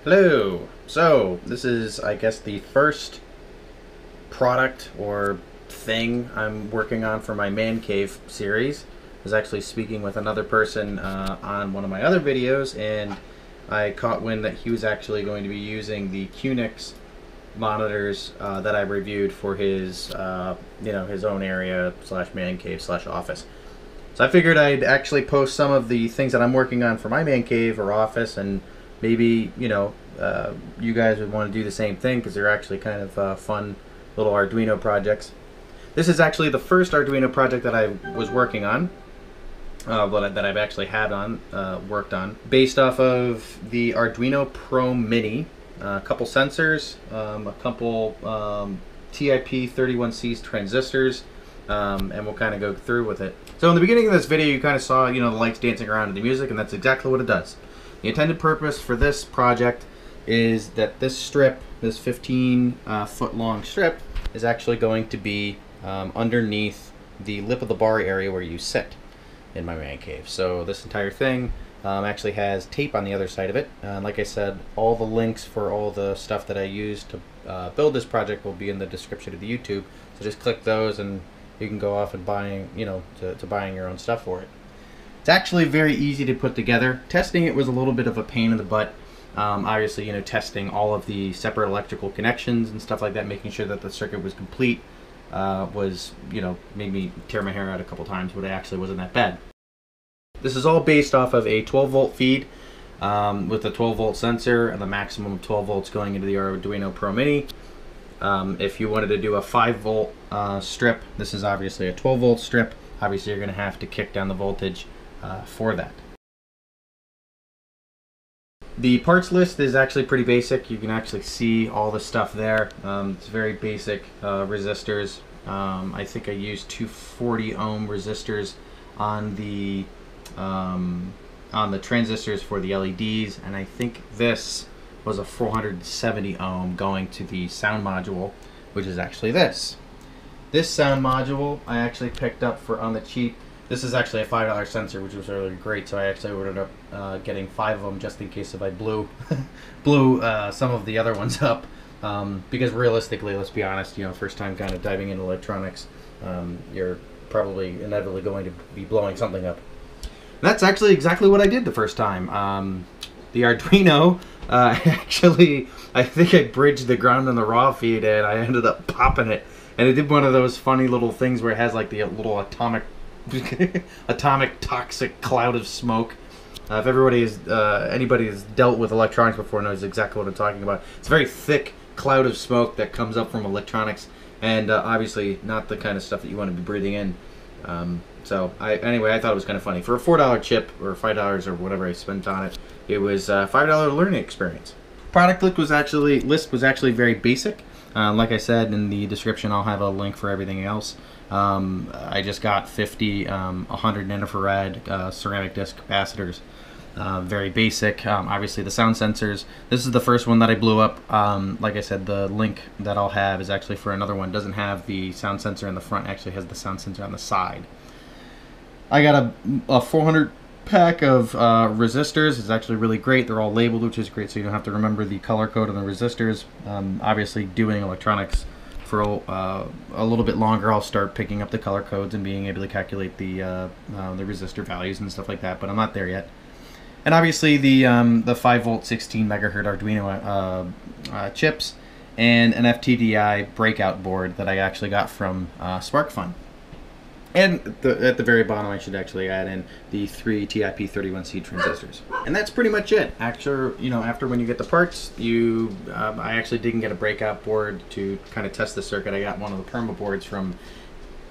Hello! So, this is, I guess, the first product or thing I'm working on for my Man Cave series. I was actually speaking with another person on one of my other videos, and I caught wind that he was actually going to be using the QNX monitors that I reviewed for his, his own area / man cave / office. So I figured I'd actually post some of the things that I'm working on for my man cave or office, and maybe, you guys would want to do the same thing because they're actually kind of fun little Arduino projects. This is actually the first Arduino project that I was working on, that I've actually worked on, based off of the Arduino Pro Mini, a couple sensors, a couple TIP31C Transistors, and we'll kind of go through with it. So in the beginning of this video, you kind of saw, the lights dancing around in the music, and that's exactly what it does. The intended purpose for this project is that this strip, this 15-foot long strip, is actually going to be underneath the lip of the bar area where you sit in my man cave. So this entire thing actually has tape on the other side of it. Like I said, all the links for all the stuff that I used to build this project will be in the description of the YouTube. So just click those and you can go off and buying, to buying your own stuff for it. It's actually very easy to put together. Testing it was a little bit of a pain in the butt. Obviously, testing all of the separate electrical connections and stuff like that, making sure that the circuit was complete, made me tear my hair out a couple times, but it actually wasn't that bad. This is all based off of a 12-volt feed with a 12-volt sensor and the maximum of 12 volts going into the Arduino Pro Mini. If you wanted to do a 5-volt strip, this is obviously a 12-volt strip. Obviously, you're going to have to kick down the voltage for that. The parts list is actually pretty basic. You can actually see all the stuff there. It's very basic resistors. I think I used 240 ohm resistors on the transistors for the LEDs, and I think this was a 470 ohm going to the sound module, which is actually this. This sound module I actually picked up for on the cheap. This is actually a $5 sensor, which was really great, so I actually ordered up getting 5 of them just in case if I blew some of the other ones up. Because realistically, let's be honest, first time kind of diving into electronics, you're probably inevitably going to be blowing something up. And that's actually exactly what I did the first time. The Arduino, actually, I think I bridged the ground and the raw feed, and I ended up popping it. And it did one of those funny little things where it has like the little atomic toxic cloud of smoke. If anybody has dealt with electronics before knows exactly what I'm talking about. It's a very thick cloud of smoke that comes up from electronics, and obviously not the kind of stuff that you want to be breathing in. Anyway, I thought it was kind of funny. For a $4 chip, or $5 or whatever I spent on it, it was a $5 learning experience. Product list was actually very basic. Like I said in the description, I'll have a link for everything else. I just got 50 100 nanofarad ceramic disc capacitors. Very basic. Obviously the sound sensors. This is the first one that I blew up. Like I said, the link that I'll have is actually for another one. It doesn't have the sound sensor in the front, actually has the sound sensor on the side. I got a 400 pack of resistors. It's actually really great. They're all labeled, which is great, so you don't have to remember the color code on the resistors. Obviously doing electronics for a little bit longer, I'll start picking up the color codes and being able to calculate the resistor values and stuff like that, but I'm not there yet. And obviously the 5-volt 16 megahertz Arduino chips and an FTDI Breakout board that I actually got from SparkFun. And at the very bottom, I should actually add in the 3 TIP31C transistors. And that's pretty much it. After when you get the parts, I actually didn't get a breakout board to kind of test the circuit. I got one of the perma boards from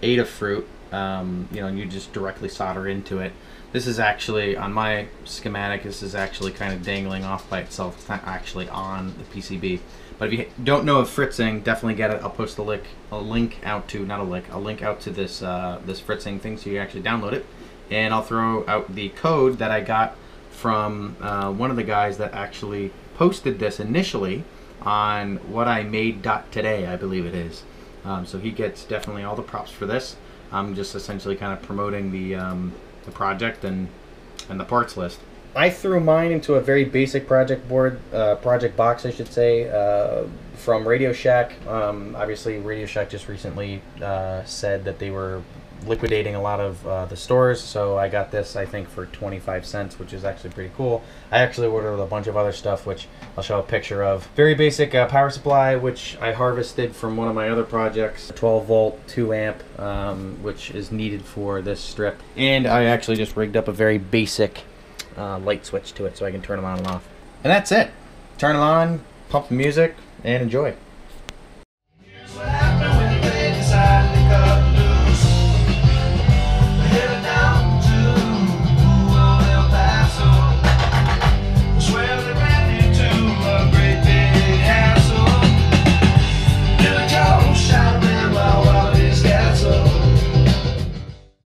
Adafruit, and you just directly solder into it. This is actually, on my schematic, this is actually kind of dangling off by itself. It's not actually on the PCB. But if you don't know of Fritzing, definitely get it. I'll post a link out to this this Fritzing thing, so you actually download it. And I'll throw out the code that I got from one of the guys that actually posted this initially on whatimade.today, I believe it is. So he gets definitely all the props for this. I'm just essentially kind of promoting the project and the parts list. I threw mine into a very basic project board, project box, I should say, from Radio Shack. Obviously, Radio Shack just recently said that they were liquidating a lot of the stores, so I got this, I think, for 25 cents, which is actually pretty cool. I actually ordered a bunch of other stuff, which I'll show a picture of. Very basic power supply, which I harvested from one of my other projects. 12 volt, 2 amp, which is needed for this strip. And I actually just rigged up a very basic light switch to it so I can turn them on and off. And that's it. Turn it on, pump the music, and enjoy.